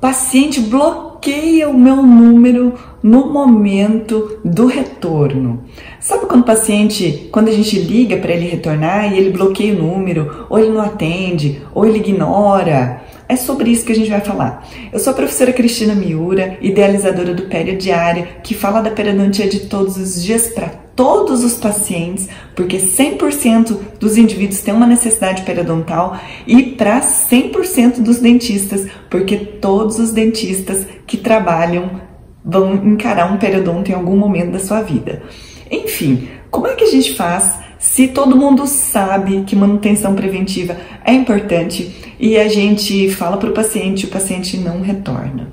paciente bloqueia o meu número no momento do retorno. Sabe quando o paciente, quando a gente liga para ele retornar e ele bloqueia o número, ou ele não atende, ou ele ignora? É sobre isso que a gente vai falar. Eu sou a professora Cristina Miura, idealizadora do Pério Diária, que fala da periodontia de todos os dias para todos os pacientes, porque 100% dos indivíduos têm uma necessidade periodontal, e para 100% dos dentistas, porque todos os dentistas que trabalham vão encarar um periodonto em algum momento da sua vida. Enfim, como é que a gente faz se todo mundo sabe que manutenção preventiva é importante e a gente fala para o paciente não retorna?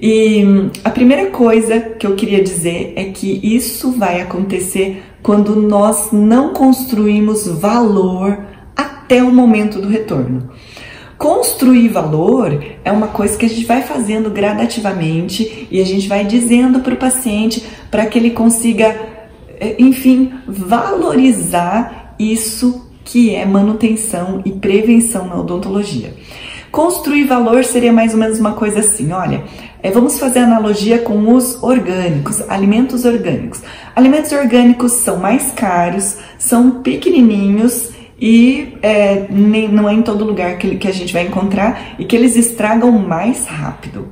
E a primeira coisa que eu queria dizer é que isso vai acontecer quando nós não construímos valor até o momento do retorno. Construir valor é uma coisa que a gente vai fazendo gradativamente e a gente vai dizendo para o paciente para que ele consiga, enfim, valorizar isso que é manutenção e prevenção na odontologia. Construir valor seria mais ou menos uma coisa assim, olha, vamos fazer analogia com os orgânicos, alimentos orgânicos. Alimentos orgânicos são mais caros, são pequenininhos e não é em todo lugar que a gente vai encontrar e que eles estragam mais rápido.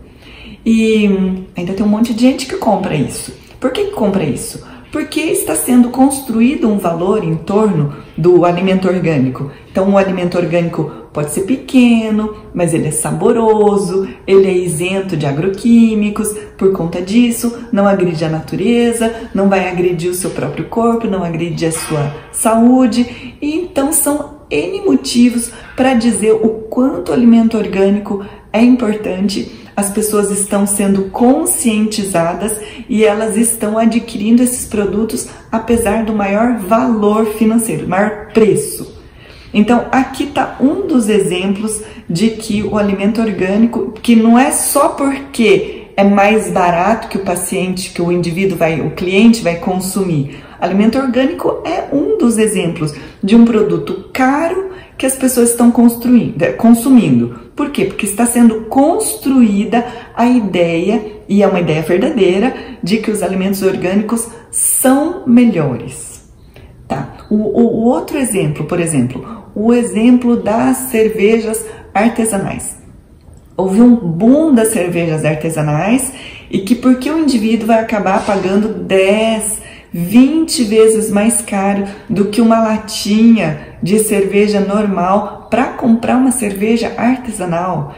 E ainda tem um monte de gente que compra isso. Por que compra isso? Porque está sendo construído um valor em torno do alimento orgânico. Então, o alimento orgânico pode ser pequeno, mas ele é saboroso, ele é isento de agroquímicos, por conta disso, não agride a natureza, não vai agredir o seu próprio corpo, não agride a sua saúde. E então, são N motivos para dizer o quanto o alimento orgânico é importante. As pessoas estão sendo conscientizadas e elas estão adquirindo esses produtos apesar do maior valor financeiro, maior preço. Então, aqui está um dos exemplos de que o alimento orgânico, que não é só porque é mais barato que o paciente, que o indivíduo o cliente vai consumir. Alimento orgânico é um dos exemplos de um produto caro que as pessoas estão consumindo. Por quê? Porque está sendo construída a ideia, e é uma ideia verdadeira, de que os alimentos orgânicos são melhores. Tá. O outro exemplo, por exemplo, o exemplo das cervejas artesanais. Houve um boom das cervejas artesanais e que porque o indivíduo vai acabar pagando 10, 20 vezes mais caro do que uma latinha de cerveja normal para comprar uma cerveja artesanal.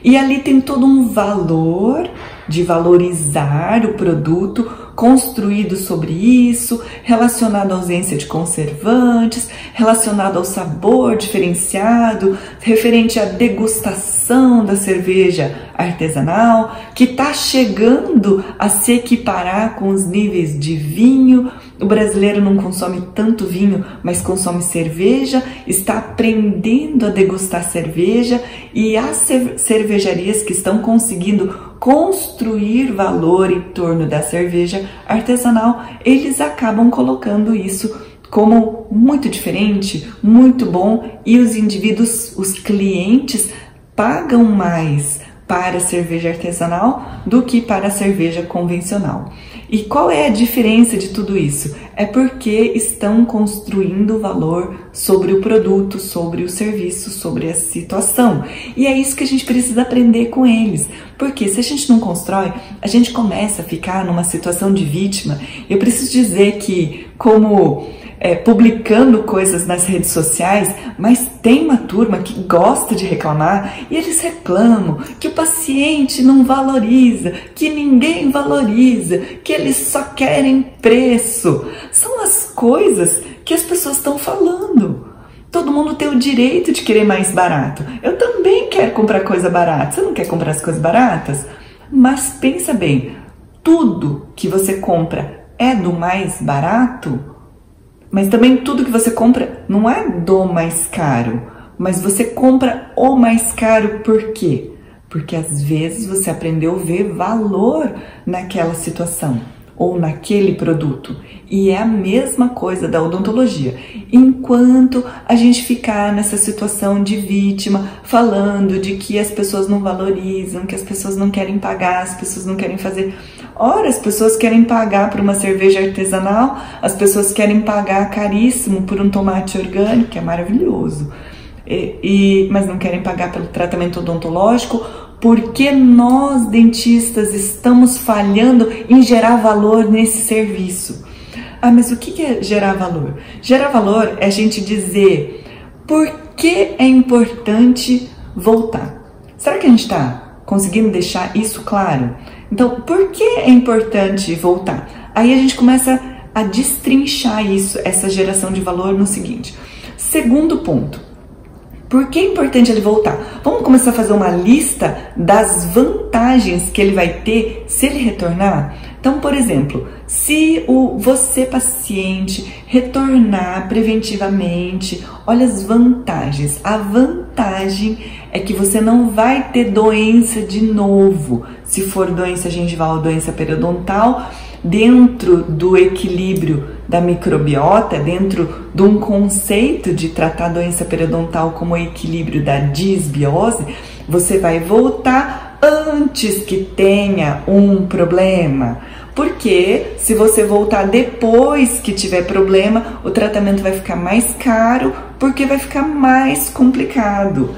E ali tem todo um valor de valorizar o produto construído sobre isso, relacionado à ausência de conservantes, relacionado ao sabor diferenciado, referente à degustação da cerveja artesanal, que está chegando a se equiparar com os níveis de vinho. O brasileiro não consome tanto vinho, mas consome cerveja, está aprendendo a degustar cerveja, e as cervejarias que estão conseguindo construir valor em torno da cerveja artesanal, eles acabam colocando isso como muito diferente, muito bom, e os indivíduos, os clientes, pagam mais para a cerveja artesanal do que para a cerveja convencional. E qual é a diferença de tudo isso? É porque estão construindo valor sobre o produto, sobre o serviço, sobre a situação. E é isso que a gente precisa aprender com eles. Porque se a gente não constrói, a gente começa a ficar numa situação de vítima. Eu preciso dizer que, como publicando coisas nas redes sociais, mas tem uma turma que gosta de reclamar e eles reclamam que o paciente não valoriza, que ninguém valoriza, que eles só querem preço. São as coisas que as pessoas estão falando. Todo mundo tem o direito de querer mais barato. Eu também quero comprar coisa barata. Você não quer comprar as coisas baratas? Mas pensa bem, tudo que você compra é do mais barato? Mas também tudo que você compra não é do mais caro, mas você compra o mais caro por quê? Porque às vezes você aprendeu a ver valor naquela situação. ou naquele produto. E é a mesma coisa da odontologia. Enquanto a gente ficar nessa situação de vítima, falando de que as pessoas não valorizam, que as pessoas não querem pagar, as pessoas não querem fazer... Ora, as pessoas querem pagar por uma cerveja artesanal, as pessoas querem pagar caríssimo por um tomate orgânico, que é maravilhoso, mas não querem pagar pelo tratamento odontológico, porque nós, dentistas, estamos falhando em gerar valor nesse serviço. Ah, mas o que é gerar valor? Gerar valor é a gente dizer por que é importante voltar. Será que a gente está conseguindo deixar isso claro? Então, por que é importante voltar? Aí a gente começa a destrinchar isso, essa geração de valor no seguinte. Segundo ponto. Por que é importante ele voltar? Vamos começar a fazer uma lista das vantagens que ele vai ter se ele retornar? Então, por exemplo, se você, paciente, retornar preventivamente, olha as vantagens. A vantagem é que você não vai ter doença de novo. Se for doença gengival ou doença periodontal, dentro do equilíbrio da microbiota, dentro de um conceito de tratar a doença periodontal como equilíbrio da disbiose, você vai voltar antes que tenha um problema. Porque se você voltar depois que tiver problema, o tratamento vai ficar mais caro, porque vai ficar mais complicado.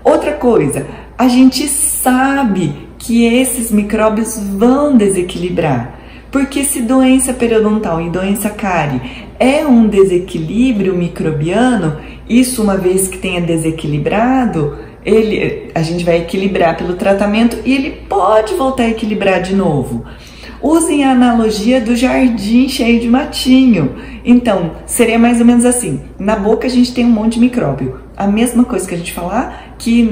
Outra coisa, a gente sabe que esses micróbios vão desequilibrar. Porque se doença periodontal e doença cárie é um desequilíbrio microbiano, isso uma vez que tenha desequilibrado, a gente vai equilibrar pelo tratamento e ele pode voltar a equilibrar de novo. Usem a analogia do jardim cheio de matinho. Então, seria mais ou menos assim. Na boca a gente tem um monte de micróbio. A mesma coisa que a gente falar que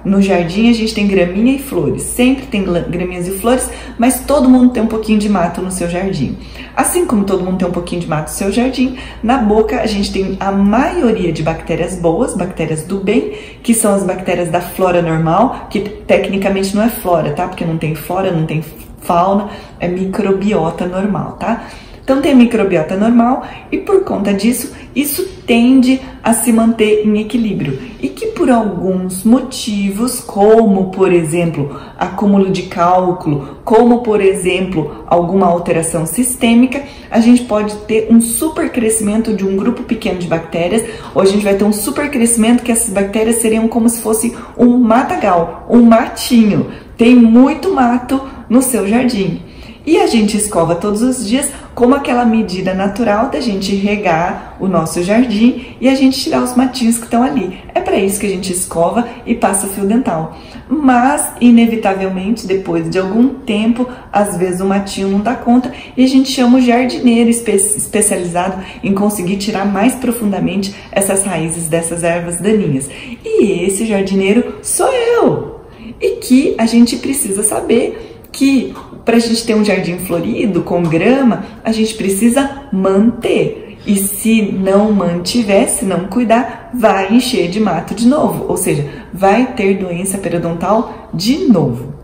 no jardim a gente tem graminha e flores. Sempre tem graminhas e flores, mas todo mundo tem um pouquinho de mato no seu jardim. Assim como todo mundo tem um pouquinho de mato no seu jardim, na boca a gente tem a maioria de bactérias boas, bactérias do bem, que são as bactérias da flora normal, que tecnicamente não é flora, tá? Porque não tem flora, não tem fauna, é microbiota normal, tá? Então tem a microbiota normal e por conta disso, isso tende a se manter em equilíbrio. E que por alguns motivos, como por exemplo, acúmulo de cálculo, como por exemplo, alguma alteração sistêmica, a gente pode ter um supercrescimento de um grupo pequeno de bactérias, ou a gente vai ter um supercrescimento que essas bactérias seriam como se fosse um matagal, um matinho. Tem muito mato no seu jardim. E a gente escova todos os dias como aquela medida natural da gente regar o nosso jardim e a gente tirar os matinhos que estão ali. É para isso que a gente escova e passa o fio dental. Mas, inevitavelmente, depois de algum tempo, às vezes o matinho não dá conta e a gente chama o jardineiro especializado em conseguir tirar mais profundamente essas raízes dessas ervas daninhas. E esse jardineiro sou eu! E que a gente precisa saber que para a gente ter um jardim florido com grama, a gente precisa manter. E se não mantiver, se não cuidar, vai encher de mato de novo. Ou seja, vai ter doença periodontal de novo.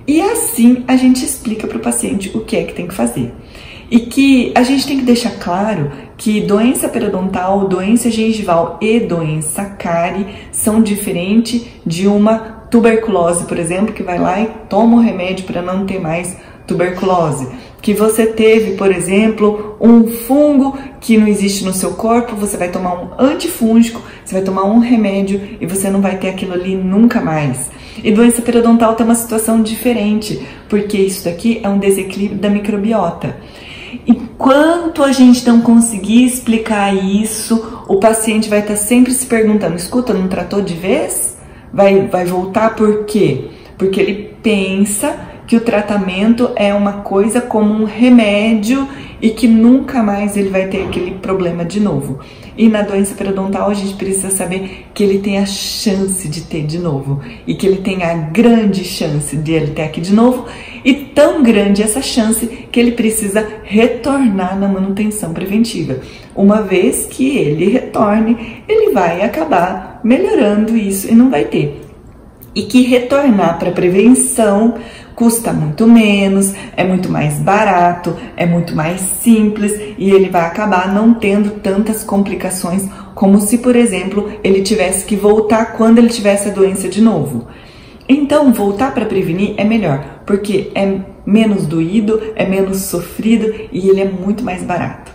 E assim a gente explica para o paciente o que é que tem que fazer. E que a gente tem que deixar claro que doença periodontal, doença gengival e doença cárie são diferentes de uma tuberculose, por exemplo, que vai lá e toma um remédio para não ter mais tuberculose. Que você teve, por exemplo, um fungo que não existe no seu corpo, você vai tomar um antifúngico, você vai tomar um remédio e você não vai ter aquilo ali nunca mais. E doença periodontal tem uma situação diferente, porque isso daqui é um desequilíbrio da microbiota. Enquanto a gente não conseguir explicar isso, o paciente vai estar sempre se perguntando, escuta, não tratou de vez? Vai voltar por quê? Porque ele pensa que o tratamento é uma coisa como um remédio e que nunca mais ele vai ter aquele problema de novo. E na doença periodontal a gente precisa saber que ele tem a chance de ter de novo e que ele tem a grande chance de ele ter aqui de novo e tão grande essa chance que ele precisa retornar na manutenção preventiva. Uma vez que ele retorne, ele vai acabar melhorando isso e não vai ter. e que retornar para prevenção custa muito menos, é muito mais barato, é muito mais simples e ele vai acabar não tendo tantas complicações como se, por exemplo, ele tivesse que voltar quando ele tivesse a doença de novo. Então, voltar para prevenir é melhor, porque é menos doído, é menos sofrido e ele é muito mais barato.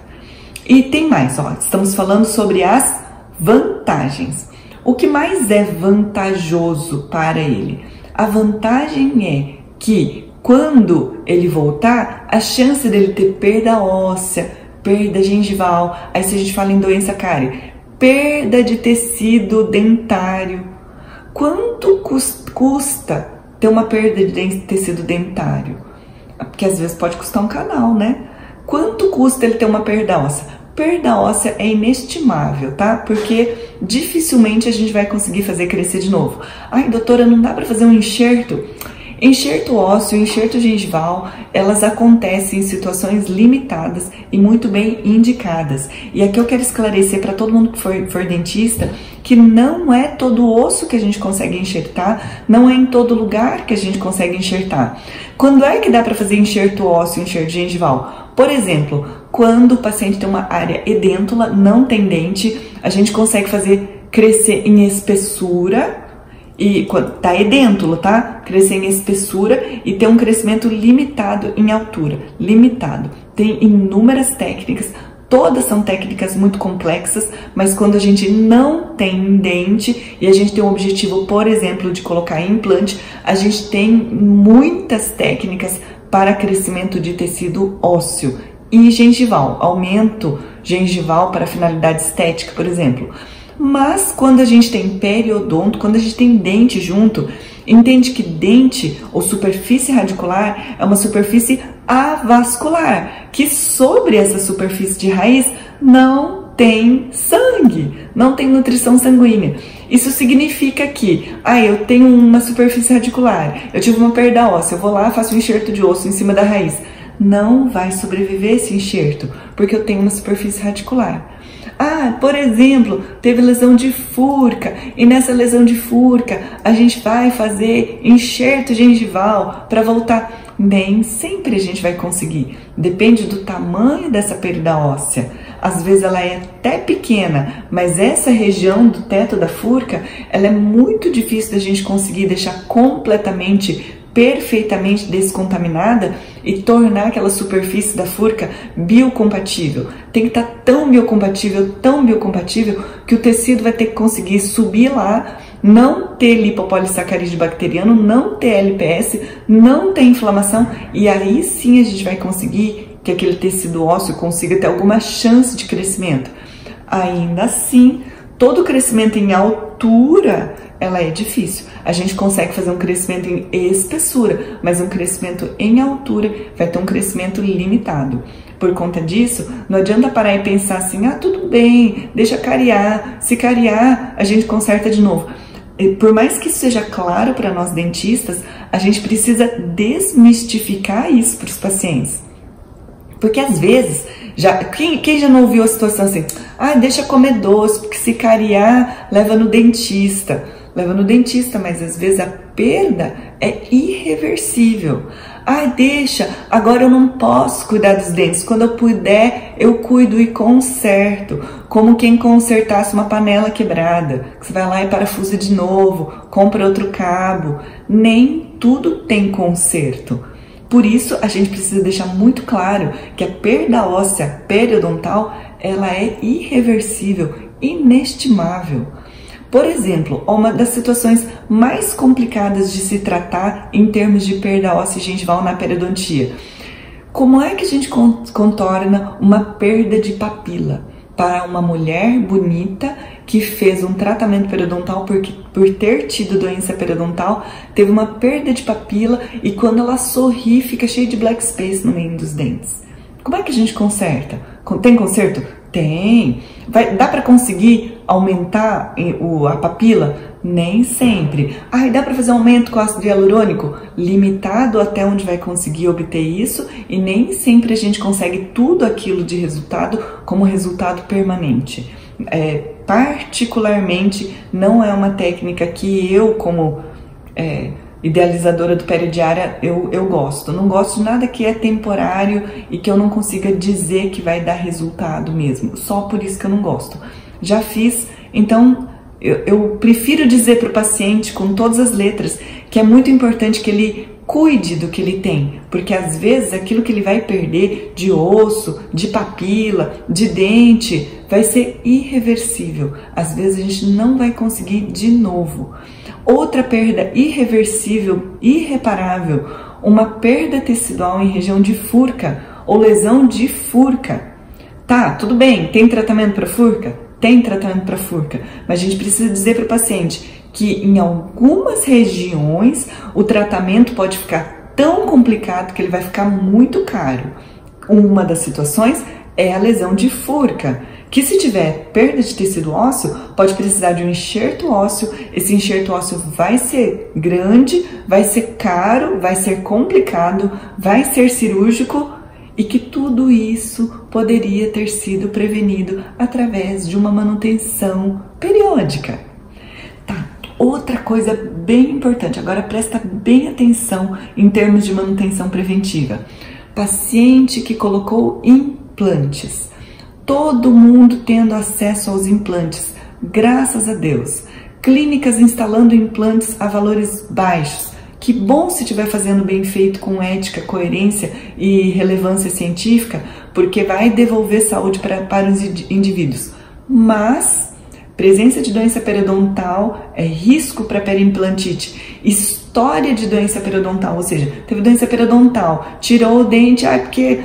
E tem mais, ó, estamos falando sobre as vantagens. O que mais é vantajoso para ele? A vantagem é que quando ele voltar, a chance dele ter perda óssea, perda gengival, aí se a gente fala em doença cárie, perda de tecido dentário. Quanto custa ter uma perda de tecido dentário? Porque às vezes pode custar um canal, né? Quanto custa ele ter uma perda óssea? Perda óssea é inestimável, tá? Porque dificilmente a gente vai conseguir fazer crescer de novo. Ai, doutora, não dá para fazer um enxerto? Enxerto ósseo, enxerto gengival, elas acontecem em situações limitadas e muito bem indicadas. E aqui eu quero esclarecer para todo mundo que for dentista que não é todo osso que a gente consegue enxertar, não é em todo lugar que a gente consegue enxertar. Quando é que dá para fazer enxerto ósseo, enxerto gengival? Por exemplo, quando o paciente tem uma área edêntula, não tem dente, a gente consegue fazer crescer em espessura. E tá edêntulo, tá? Crescer em espessura e ter um crescimento limitado em altura. Limitado. Tem inúmeras técnicas, todas são técnicas muito complexas, mas quando a gente não tem dente e a gente tem um objetivo, por exemplo, de colocar implante, a gente tem muitas técnicas para crescimento de tecido ósseo e gengival, aumento gengival para finalidade estética, por exemplo. Mas quando a gente tem periodonto, quando a gente tem dente junto, entende que dente ou superfície radicular é uma superfície avascular, que sobre essa superfície de raiz não tem sangue, não tem nutrição sanguínea. Isso significa que, eu tenho uma superfície radicular, eu tive uma perda óssea, eu vou lá, faço um enxerto de osso em cima da raiz. Não vai sobreviver esse enxerto, porque eu tenho uma superfície radicular. Por exemplo, teve lesão de furca e nessa lesão de furca a gente vai fazer enxerto gengival para voltar. Nem sempre a gente vai conseguir, depende do tamanho dessa perda óssea. Às vezes ela é até pequena, mas essa região do teto da furca, ela é muito difícil da gente conseguir deixar completamente perfeitamente descontaminada e tornar aquela superfície da furca biocompatível. Tem que estar tão biocompatível, que o tecido vai ter que conseguir subir lá, não ter lipopolissacarídeo bacteriano, não ter LPS, não ter inflamação, e aí sim a gente vai conseguir que aquele tecido ósseo consiga ter alguma chance de crescimento. Ainda assim, todo crescimento em altura, ela é difícil. A gente consegue fazer um crescimento em espessura, mas um crescimento em altura vai ter um crescimento limitado. Por conta disso, não adianta parar e pensar assim, tudo bem, deixa cariar, se cariar, a gente conserta de novo. E por mais que isso seja claro para nós dentistas, a gente precisa desmistificar isso para os pacientes. Porque às vezes, quem já não ouviu a situação assim, deixa comer doce, porque se cariar, leva no dentista. Leva no dentista, mas às vezes a perda é irreversível. Deixa, agora eu não posso cuidar dos dentes. Quando eu puder, eu cuido e conserto. Como quem consertasse uma panela quebrada. Você vai lá e parafusa de novo, compra outro cabo. Nem tudo tem conserto. Por isso, a gente precisa deixar muito claro que a perda óssea periodontal, ela é irreversível, inestimável. Por exemplo, uma das situações mais complicadas de se tratar em termos de perda óssea gengival na periodontia. Como é que a gente contorna uma perda de papila para uma mulher bonita que fez um tratamento periodontal por ter tido doença periodontal, teve uma perda de papila e quando ela sorri fica cheio de black space no meio dos dentes? Como é que a gente conserta? Tem conserto? Tem. Dá para conseguir aumentar a papila? Nem sempre. Dá para fazer aumento com ácido hialurônico? Limitado até onde vai conseguir obter isso e nem sempre a gente consegue tudo aquilo de resultado como resultado permanente. Particularmente, não é uma técnica que eu, como idealizadora do Periodiária, eu gosto. Não gosto de nada que é temporário e que eu não consiga dizer que vai dar resultado mesmo. Só por isso que eu não gosto. Já fiz, então eu prefiro dizer para o paciente com todas as letras que é muito importante que ele cuide do que ele tem, porque às vezes aquilo que ele vai perder de osso, de papila, de dente, vai ser irreversível. Às vezes a gente não vai conseguir de novo. Outra perda irreversível, irreparável, uma perda tecidual em região de furca ou lesão de furca. Tá, tudo bem, tem tratamento para furca? Tem tratamento para furca, mas a gente precisa dizer para o paciente que em algumas regiões o tratamento pode ficar tão complicado que ele vai ficar muito caro. Uma das situações é a lesão de furca, que se tiver perda de tecido ósseo, pode precisar de um enxerto ósseo. Esse enxerto ósseo vai ser grande, vai ser caro, vai ser complicado, vai ser cirúrgico, e que tudo isso poderia ter sido prevenido através de uma manutenção periódica. Tá, outra coisa bem importante, agora presta bem atenção em termos de manutenção preventiva. Paciente que colocou implantes, todo mundo tendo acesso aos implantes, graças a Deus. Clínicas instalando implantes a valores baixos. Que bom se estiver fazendo bem feito com ética, coerência e relevância científica, porque vai devolver saúde para os indivíduos. Mas presença de doença periodontal é risco para periimplantite. História de doença periodontal, ou seja, teve doença periodontal, tirou o dente, porque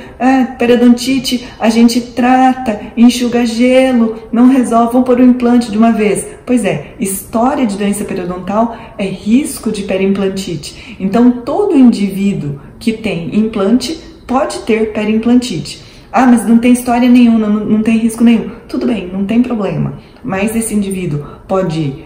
periodontite a gente trata, enxuga gelo, não resolve, vamos pôr o implante de uma vez. Pois é, história de doença periodontal é risco de periimplantite. Então, todo indivíduo que tem implante pode ter periimplantite. Ah, mas não tem história nenhuma, não tem risco nenhum. Tudo bem, não tem problema. Mas esse indivíduo pode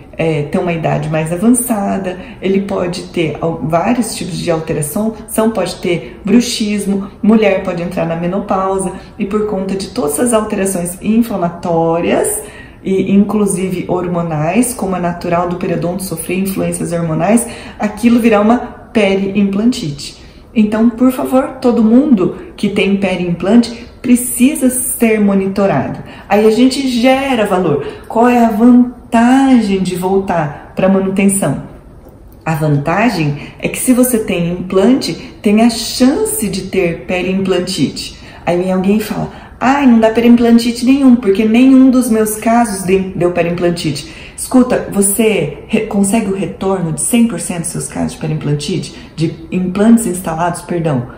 ter uma idade mais avançada, ele pode ter vários tipos de alteração, pode ter bruxismo, mulher pode entrar na menopausa, e por conta de todas as alterações inflamatórias, e inclusive hormonais, como é natural do periodonto sofrer influências hormonais, aquilo virá uma periimplantite. Então, por favor, todo mundo que tem periimplante precisa ser monitorado. Aí a gente gera valor. Qual é a vantagem de voltar para manutenção? A vantagem é que se você tem implante, tem a chance de ter periimplantite. Aí vem alguém e fala, não dá periimplantite nenhum, porque nenhum dos meus casos deu periimplantite. Escuta, você consegue o retorno de 100% dos seus casos de periimplantite? De implantes instalados, perdão.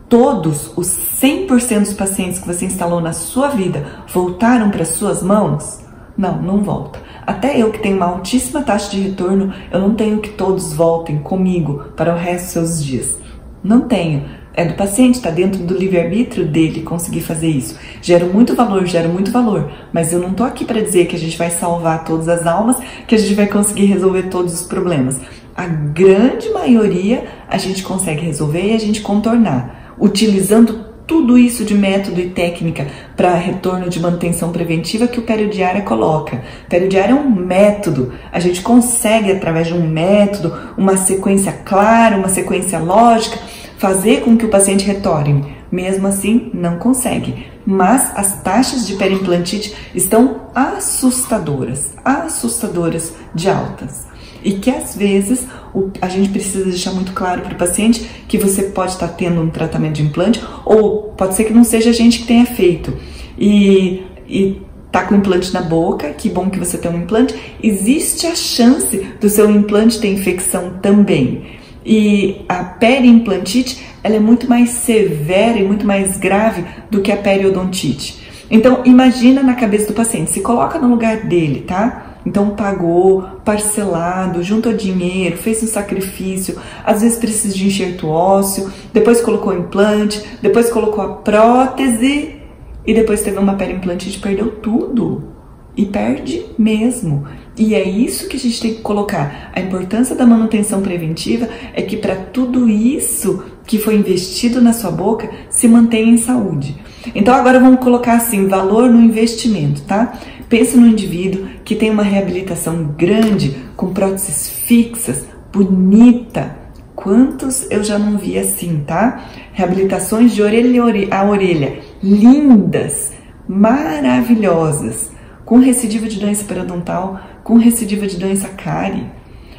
Todos os 100% dos pacientes que você instalou na sua vida voltaram para suas mãos? Não, não volta. Até eu que tenho uma altíssima taxa de retorno, eu não tenho que todos voltem comigo para o resto dos seus dias. Não tenho. É do paciente, está dentro do livre-arbítrio dele conseguir fazer isso. Gero muito valor, mas eu não estou aqui para dizer que a gente vai salvar todas as almas, que a gente vai conseguir resolver todos os problemas. A grande maioria a gente consegue resolver e a gente contornar, utilizando tudo isso de método e técnica para retorno de manutenção preventiva que o Periodiária coloca. Periodiária é um método, a gente consegue através de um método, uma sequência clara, uma sequência lógica, fazer com que o paciente retorne. Mesmo assim, não consegue. Mas as taxas de periimplantite estão assustadoras de altas. E que às vezes a gente precisa deixar muito claro para o paciente que você pode estar tendo um tratamento de implante, ou pode ser que não seja a gente que tenha feito. E tá com implante na boca, que bom que você tem um implante, existe a chance do seu implante ter infecção também. E a periimplantite, ela é muito mais severa e muito mais grave do que a periodontite. Então, imagina na cabeça do paciente, se coloca no lugar dele, tá? Então, pagou, parcelado, juntou dinheiro, fez um sacrifício, às vezes precisa de enxerto ósseo, depois colocou o implante, depois colocou a prótese e depois teve uma periimplantite, perdeu tudo. E perde mesmo. E é isso que a gente tem que colocar. A importância da manutenção preventiva é que para tudo isso que foi investido na sua boca se mantenha em saúde. Então agora vamos colocar assim, valor no investimento, tá? Pensa no indivíduo que tem uma reabilitação grande com próteses fixas, bonita. Quantos eu já não vi assim, tá? Reabilitações de orelha a orelha, lindas, maravilhosas, com recidiva de doença periodontal, com recidiva de doença cárie.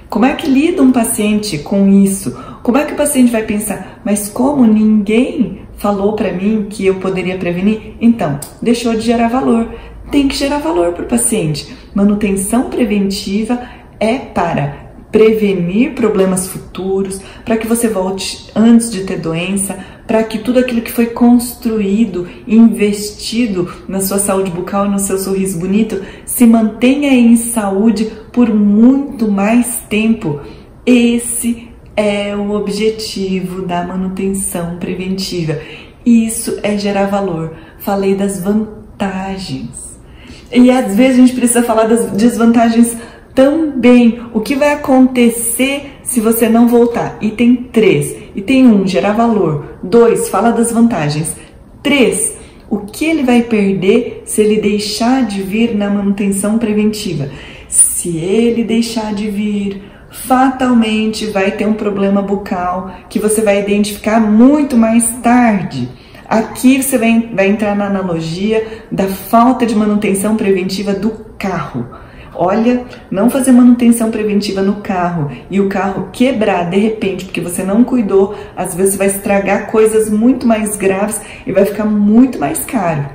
Como é que lida um paciente com isso? Como é que o paciente vai pensar, mas como ninguém falou para mim que eu poderia prevenir? Então, deixou de gerar valor. Tem que gerar valor para o paciente. Manutenção preventiva é para prevenir problemas futuros, para que você volte antes de ter doença, para que tudo aquilo que foi construído, investido na sua saúde bucal e no seu sorriso bonito, se mantenha em saúde por muito mais tempo. Esse é o objetivo da manutenção preventiva. Isso é gerar valor. Falei das vantagens. E às vezes a gente precisa falar das desvantagens também. O que vai acontecer se você não voltar? Item 3. Item 1, gerar valor. 2, fala das vantagens. 3, o que ele vai perder se ele deixar de vir na manutenção preventiva? Se ele deixar de vir, fatalmente vai ter um problema bucal que você vai identificar muito mais tarde. Aqui você vai entrar na analogia da falta de manutenção preventiva do carro. Olha, não fazer manutenção preventiva no carro e o carro quebrar de repente porque você não cuidou, às vezes vai estragar coisas muito mais graves e vai ficar muito mais caro.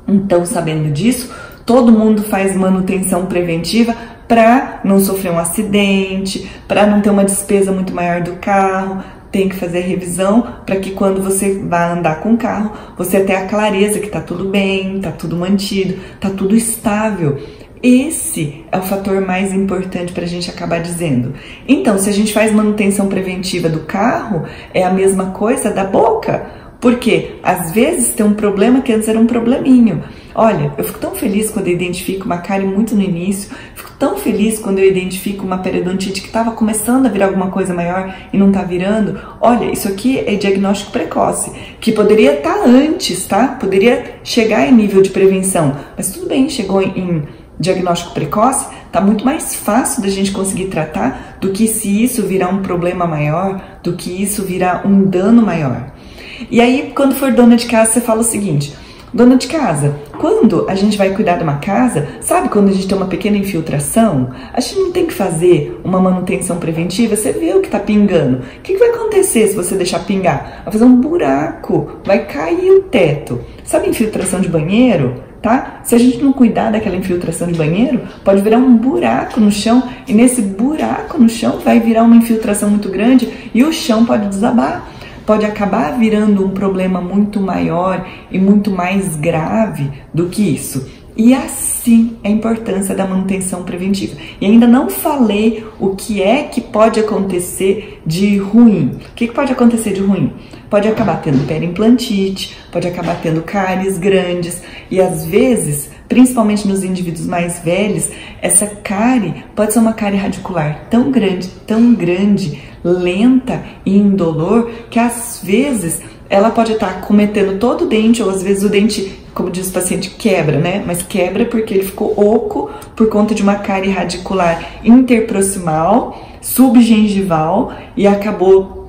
Então, sabendo disso, todo mundo faz manutenção preventiva para não sofrer um acidente, para não ter uma despesa muito maior do carro. Tem que fazer revisão para que quando você vai andar com o carro, você tenha a clareza que está tudo bem, está tudo mantido, está tudo estável. Esse é o fator mais importante para a gente acabar dizendo. Então, se a gente faz manutenção preventiva do carro, é a mesma coisa da boca. Porque às vezes tem um problema que antes era um probleminho. Olha, eu fico tão feliz quando eu identifico uma cárie muito no início, fico tão feliz quando eu identifico uma periodontite que estava começando a virar alguma coisa maior e não está virando. Olha, isso aqui é diagnóstico precoce, que poderia estar antes, tá? Poderia chegar em nível de prevenção, mas tudo bem, chegou em diagnóstico precoce, tá muito mais fácil da gente conseguir tratar do que se isso virar um problema maior, do que isso virar um dano maior. E aí, quando for dona de casa, você fala o seguinte: dona de casa, quando a gente vai cuidar de uma casa, sabe quando a gente tem uma pequena infiltração, a gente não tem que fazer uma manutenção preventiva? Você vê o que tá pingando. O que vai acontecer se você deixar pingar? Vai fazer um buraco, vai cair o teto. Sabe infiltração de banheiro? Tá? Se a gente não cuidar daquela infiltração de banheiro, pode virar um buraco no chão, e nesse buraco no chão vai virar uma infiltração muito grande e o chão pode desabar. Pode acabar virando um problema muito maior e muito mais grave do que isso. E assim é a importância da manutenção preventiva. E ainda não falei o que é que pode acontecer de ruim. O que pode acontecer de ruim? Pode acabar tendo periimplantite, pode acabar tendo cáries grandes e às vezes, principalmente nos indivíduos mais velhos, essa cárie pode ser uma cárie radicular tão grande, lenta e indolor, que às vezes ela pode estar cometendo todo o dente, ou às vezes o dente, como diz o paciente, quebra, né? Mas quebra porque ele ficou oco por conta de uma cárie radicular interproximal, subgengival, e acabou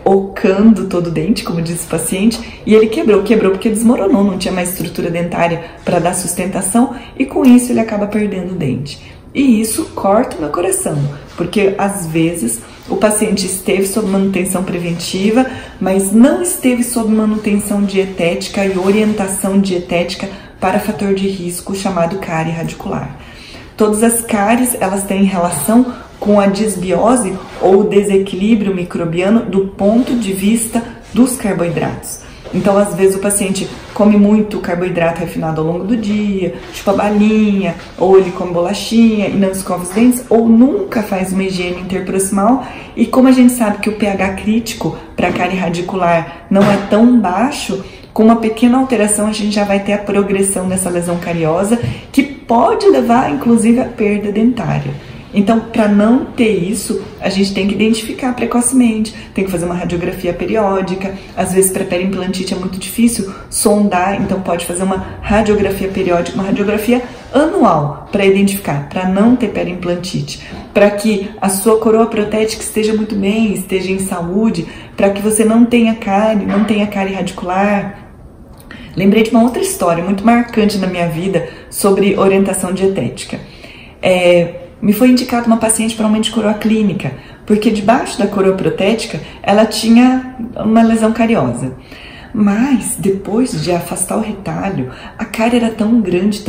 ocando todo o dente, como diz o paciente, e ele quebrou porque desmoronou, não tinha mais estrutura dentária para dar sustentação, e com isso ele acaba perdendo o dente. E isso corta o meu coração, porque às vezes o paciente esteve sob manutenção preventiva, mas não esteve sob manutenção dietética e orientação dietética para fator de risco chamado cárie radicular. Todas as cáries, elas têm relação com a disbiose ou desequilíbrio microbiano do ponto de vista dos carboidratos. Então, às vezes, o paciente come muito carboidrato refinado ao longo do dia, chupa balinha, ou ele come bolachinha e não escova os dentes, ou nunca faz uma higiene interproximal. E como a gente sabe que o pH crítico para a cárie radicular não é tão baixo, com uma pequena alteração a gente já vai ter a progressão dessa lesão cariosa, que pode levar, inclusive, à perda dentária. Então, para não ter isso, a gente tem que identificar precocemente, tem que fazer uma radiografia periódica. Às vezes, para periimplantite é muito difícil sondar, então pode fazer uma radiografia periódica, uma radiografia anual para identificar, para não ter periimplantite, para que a sua coroa protética esteja muito bem, esteja em saúde, para que você não tenha cárie radicular. Lembrei de uma outra história muito marcante na minha vida sobre orientação dietética. Me foi indicada uma paciente para aumento de coroa clínica, porque debaixo da coroa protética ela tinha uma lesão cariosa. Mas depois de afastar o retalho, a cárie era tão grande,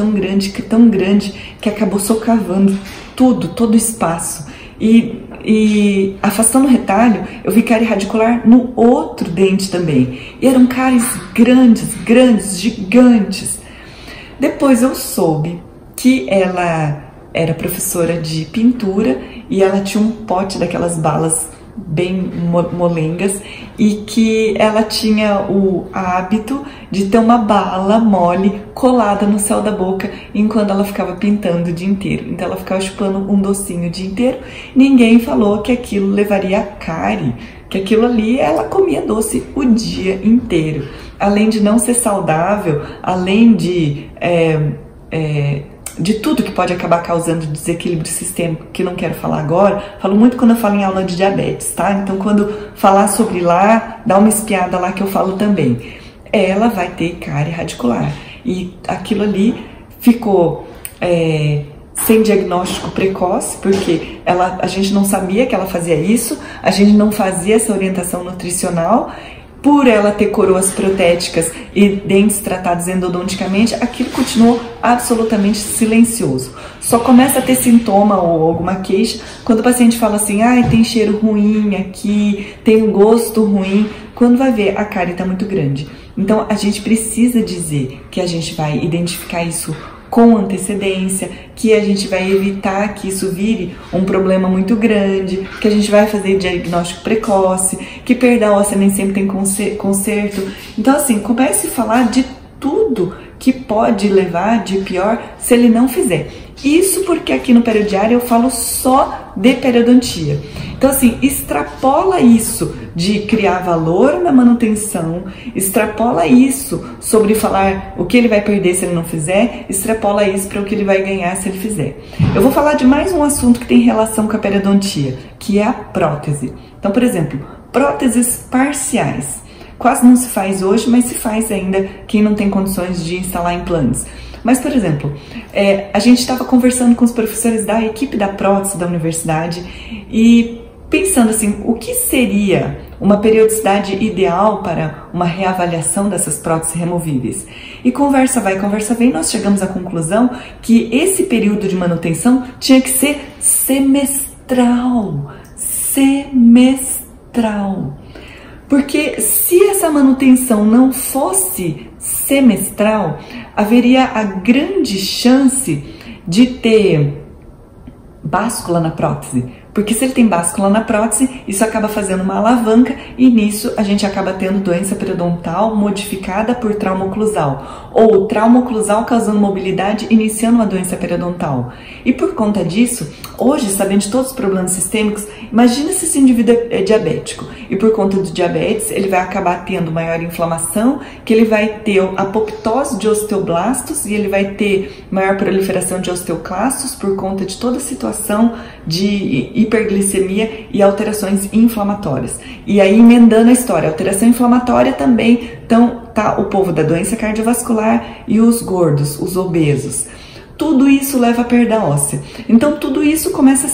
que acabou socavando todo o espaço. E afastando o retalho, eu vi cárie radicular no outro dente também. E eram cáries grandes, gigantes. Depois eu soube que ela era professora de pintura e ela tinha um pote daquelas balas bem molengas e que ela tinha o hábito de ter uma bala mole colada no céu da boca enquanto ela ficava pintando o dia inteiro. Então ela ficava chupando um docinho o dia inteiro. Ninguém falou que aquilo levaria a cárie, que aquilo ali ela comia doce o dia inteiro. Além de não ser saudável, além de tudo que pode acabar causando desequilíbrio sistêmico, que não quero falar agora. Falo muito quando eu falo em aula de diabetes, tá? Então quando falar sobre lá, dá uma espiada lá que eu falo também. Ela vai ter cárie radicular. E aquilo ali ficou sem diagnóstico precoce, porque a gente não sabia que ela fazia isso, a gente não fazia essa orientação nutricional. Por ela ter coroas protéticas e dentes tratados endodonticamente, aquilo continuou absolutamente silencioso. Só começa a ter sintoma ou alguma queixa quando o paciente fala assim: tem cheiro ruim aqui, tem um gosto ruim. Quando vai ver, a cárie está muito grande. Então, a gente precisa dizer que a gente vai identificar isso com antecedência, que a gente vai evitar que isso vire um problema muito grande, que a gente vai fazer diagnóstico precoce, que perda óssea nem sempre tem conserto. Então, assim, comece a falar de tudo que pode levar de pior se ele não fizer. Isso porque aqui no Periodiário eu falo só de periodontia. Então, assim, extrapola isso de criar valor na manutenção, extrapola isso sobre falar o que ele vai perder se ele não fizer, extrapola isso para o que ele vai ganhar se ele fizer. Eu vou falar de mais um assunto que tem relação com a periodontia, que é a prótese. Então, por exemplo, próteses parciais. Quase não se faz hoje, mas se faz ainda quem não tem condições de instalar implantes. Mas, por exemplo, a gente estava conversando com os professores da equipe da prótese da universidade e pensando assim, o que seria uma periodicidade ideal para uma reavaliação dessas próteses removíveis? E conversa vai, conversa vem, nós chegamos à conclusão que esse período de manutenção tinha que ser semestral. Porque se essa manutenção não fosse semestral, haveria a grande chance de ter báscula na prótese. Porque se ele tem báscula na prótese, isso acaba fazendo uma alavanca e nisso a gente acaba tendo doença periodontal modificada por trauma oclusal. Ou trauma oclusal causando mobilidade, iniciando uma doença periodontal. E por conta disso, hoje, sabendo de todos os problemas sistêmicos, imagina se esse indivíduo é diabético. E por conta do diabetes, ele vai acabar tendo maior inflamação, que ele vai ter apoptose de osteoblastos e ele vai ter maior proliferação de osteoclastos por conta de toda a situação de hiperglicemia e alterações inflamatórias. E aí, emendando a história, alteração inflamatória também, então tá o povo da doença cardiovascular e os gordos, os obesos. Tudo isso leva a perda óssea. Então, tudo isso começa a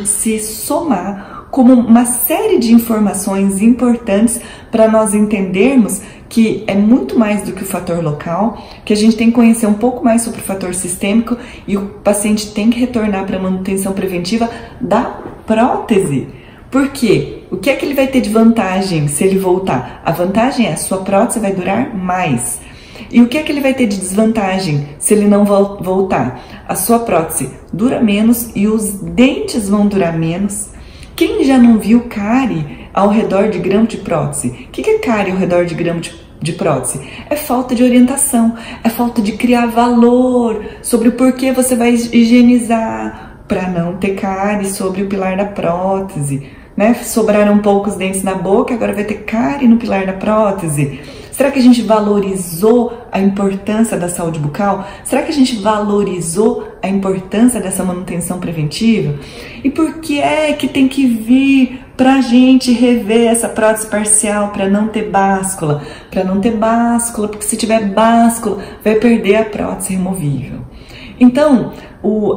se somar como uma série de informações importantes para nós entendermos que é muito mais do que o fator local, que a gente tem que conhecer um pouco mais sobre o fator sistêmico e o paciente tem que retornar para a manutenção preventiva da prótese. Por quê? O que é que ele vai ter de vantagem se ele voltar? A vantagem é a sua prótese vai durar mais. E o que é que ele vai ter de desvantagem se ele não voltar? A sua prótese dura menos e os dentes vão durar menos. Quem já não viu cárie ao redor de grão de prótese? O que é cárie ao redor de grão de prótese? É falta de orientação, é falta de criar valor sobre o porquê você vai higienizar, para não ter cárie sobre o pilar da prótese, né? Sobraram poucos dentes na boca, agora vai ter cárie no pilar da prótese. Será que a gente valorizou a importância da saúde bucal? Será que a gente valorizou a importância dessa manutenção preventiva? E por que é que tem que vir para a gente rever essa prótese parcial para não ter báscula? Para não ter báscula, porque se tiver báscula, vai perder a prótese removível. Então,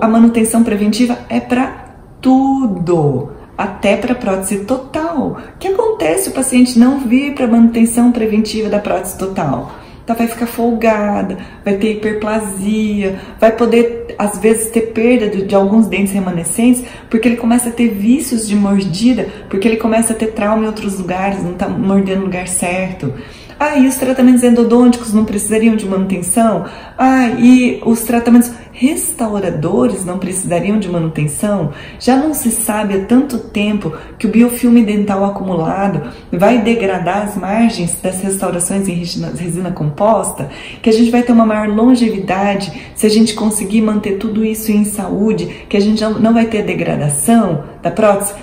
a manutenção preventiva é para tudo, até para prótese total. O que acontece se o paciente não vir para manutenção preventiva da prótese total? Então vai ficar folgada, vai ter hiperplasia, vai poder às vezes ter perda de alguns dentes remanescentes, porque ele começa a ter vícios de mordida, porque ele começa a ter trauma em outros lugares, não está mordendo no lugar certo. E os tratamentos endodônticos não precisariam de manutenção? E os tratamentos restauradores não precisariam de manutenção? Já não se sabe há tanto tempo que o biofilme dental acumulado vai degradar as margens das restaurações em resina composta, que a gente vai ter uma maior longevidade se a gente conseguir manter tudo isso em saúde, que a gente não vai ter degradação da prótese?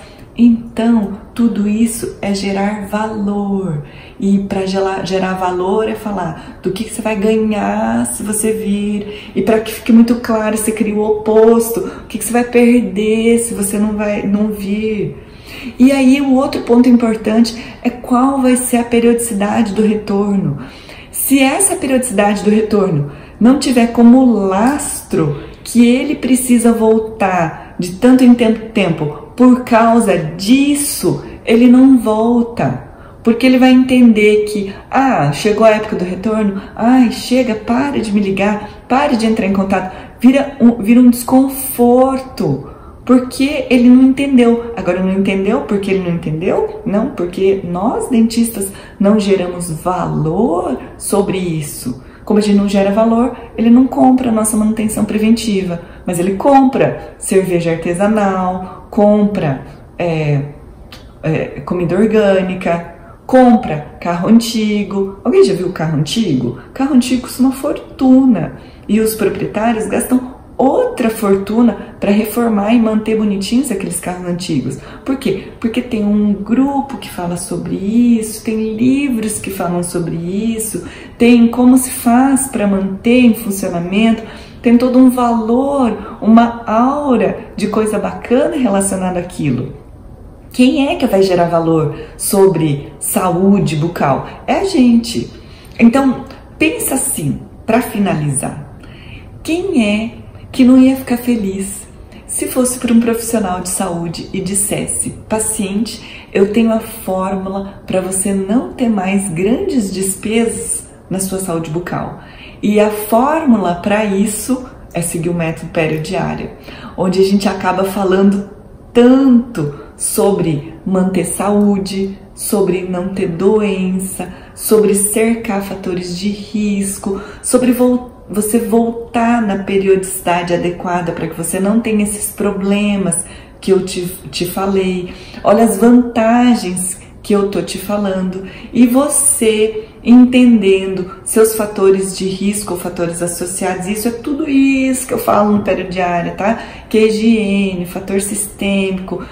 Então, tudo isso é gerar valor. E para gerar valor é falar do que você vai ganhar se você vir. E para que fique muito claro, você cria o oposto. O que você vai perder se você não vir. E aí o outro ponto importante é qual vai ser a periodicidade do retorno. Se essa periodicidade do retorno não tiver como lastro que ele precisa voltar de tanto em tempo, por causa disso, ele não volta. Porque ele vai entender que, chegou a época do retorno, chega, para de me ligar, pare de entrar em contato, vira um desconforto, porque ele não entendeu. Agora, não entendeu porque ele não entendeu? Não, porque nós, dentistas, não geramos valor sobre isso. Como a gente não gera valor, ele não compra a nossa manutenção preventiva, mas ele compra cerveja artesanal, compra comida orgânica, compra carro antigo. Alguém já viu o carro antigo? Carro antigo custa uma fortuna e os proprietários gastam outra fortuna para reformar e manter bonitinhos aqueles carros antigos. Por quê? Porque tem um grupo que fala sobre isso, tem livros que falam sobre isso, tem como se faz para manter em funcionamento, tem todo um valor, uma aura de coisa bacana relacionada àquilo. Quem é que vai gerar valor sobre saúde bucal? É a gente. Então, pensa assim, para finalizar. Quem é que não ia ficar feliz se fosse para um profissional de saúde e dissesse: paciente, eu tenho a fórmula para você não ter mais grandes despesas na sua saúde bucal. E a fórmula para isso é seguir o método Perio-Diária, onde a gente acaba falando tanto sobre manter saúde, sobre não ter doença, sobre cercar fatores de risco, sobre você voltar na periodicidade adequada para que você não tenha esses problemas que eu te falei. Olha as vantagens que eu tô te falando e você entendendo seus fatores de risco ou fatores associados. Isso é tudo isso que eu falo no Perio-Diária, tá? Que é higiene, fator sistêmico,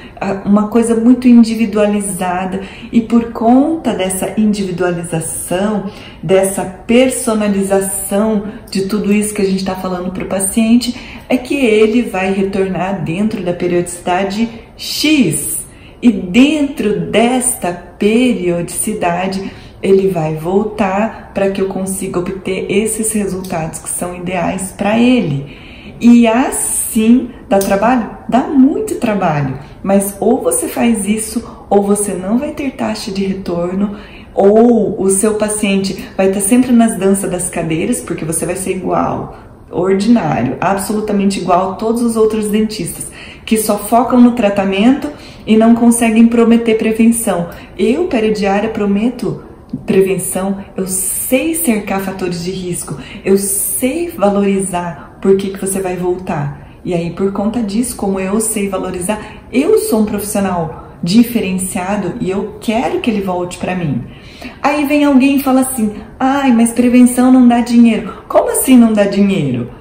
uma coisa muito individualizada, e por conta dessa individualização, dessa personalização de tudo isso que a gente está falando para o paciente, é que ele vai retornar dentro da periodicidade X. E dentro desta periodicidade, ele vai voltar para que eu consiga obter esses resultados que são ideais para ele. E assim, dá trabalho? Dá muito trabalho, mas ou você faz isso, ou você não vai ter taxa de retorno, ou o seu paciente vai estar sempre nas danças das cadeiras, porque você vai ser igual, ordinário, absolutamente igual a todos os outros dentistas, que só focam no tratamento e não conseguem prometer prevenção. Eu, Perio-Diária, prometo prevenção, eu sei cercar fatores de risco, eu sei valorizar por que você vai voltar. E aí, por conta disso, como eu sei valorizar, eu sou um profissional diferenciado e eu quero que ele volte para mim. Aí vem alguém e fala assim: ai, mas prevenção não dá dinheiro. Como assim não dá dinheiro?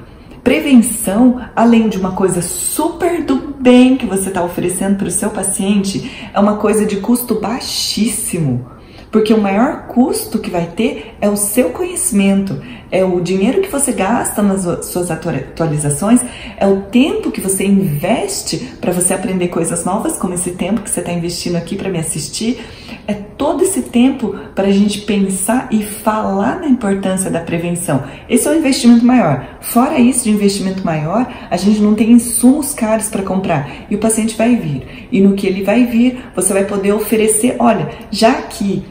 prevenção, além de uma coisa super do bem que você está oferecendo para o seu paciente, é uma coisa de custo baixíssimo. Porque o maior custo que vai ter é o seu conhecimento, é o dinheiro que você gasta nas suas atualizações, é o tempo que você investe para você aprender coisas novas, como esse tempo que você está investindo aqui para me assistir. É todo esse tempo para a gente pensar e falar na importância da prevenção. Esse é o investimento maior. Fora isso de investimento maior, a gente não tem insumos caros para comprar e o paciente vai vir. E no que ele vai vir, você vai poder oferecer, olha, já que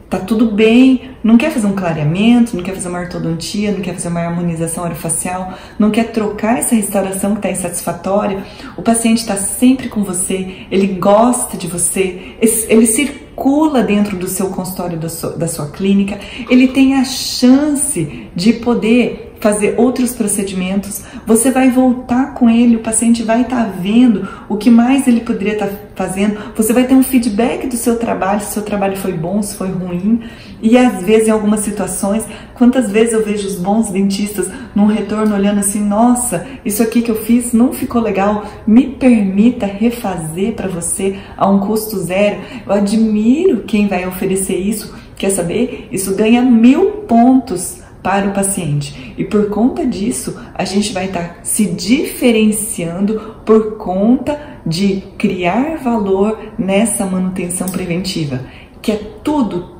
tá tudo bem, não quer fazer um clareamento, não quer fazer uma ortodontia, não quer fazer uma harmonização orofacial, não quer trocar essa restauração que está insatisfatória, o paciente está sempre com você, ele gosta de você, ele circula dentro do seu consultório, da sua clínica, ele tem a chance de poder fazer outros procedimentos, você vai voltar com ele, o paciente vai estar vendo o que mais ele poderia estar fazendo, você vai ter um feedback do seu trabalho, se o seu trabalho foi bom, se foi ruim, e às vezes em algumas situações, quantas vezes eu vejo os bons dentistas num retorno olhando assim, nossa, isso aqui que eu fiz não ficou legal, me permita refazer para você a um custo zero. Eu admiro quem vai oferecer isso, quer saber? Isso ganha 1000 pontos para o paciente, e por conta disso a gente vai estar se diferenciando por conta de criar valor nessa manutenção preventiva, que é tudo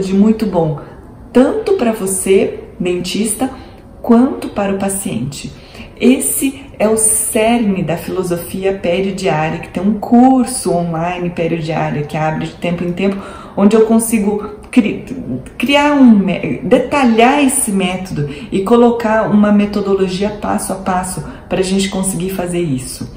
de muito bom, tanto para você, dentista, quanto para o paciente. Esse é o cerne da filosofia periodiária, que tem um curso online periodiária que abre de tempo em tempo, onde eu consigo detalhar esse método e colocar uma metodologia passo a passo para a gente conseguir fazer isso.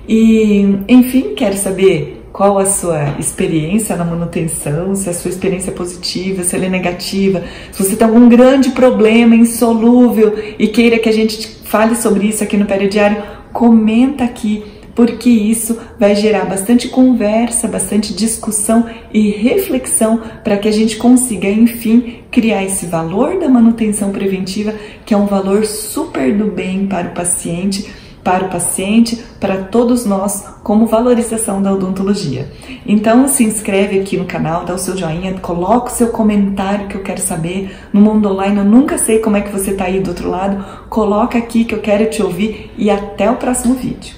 E, enfim, quero saber qual a sua experiência na manutenção, se a sua experiência é positiva, se ela é negativa, se você tem algum grande problema insolúvel e queira que a gente fale sobre isso aqui no Periodiário, comenta aqui, porque isso vai gerar bastante conversa, bastante discussão e reflexão para que a gente consiga, enfim, criar esse valor da manutenção preventiva, que é um valor super do bem para o paciente, para todos nós, como valorização da odontologia. Então se inscreve aqui no canal, dá o seu joinha, coloca o seu comentário que eu quero saber. No mundo online eu nunca sei como é que você está aí do outro lado, coloca aqui que eu quero te ouvir e até o próximo vídeo.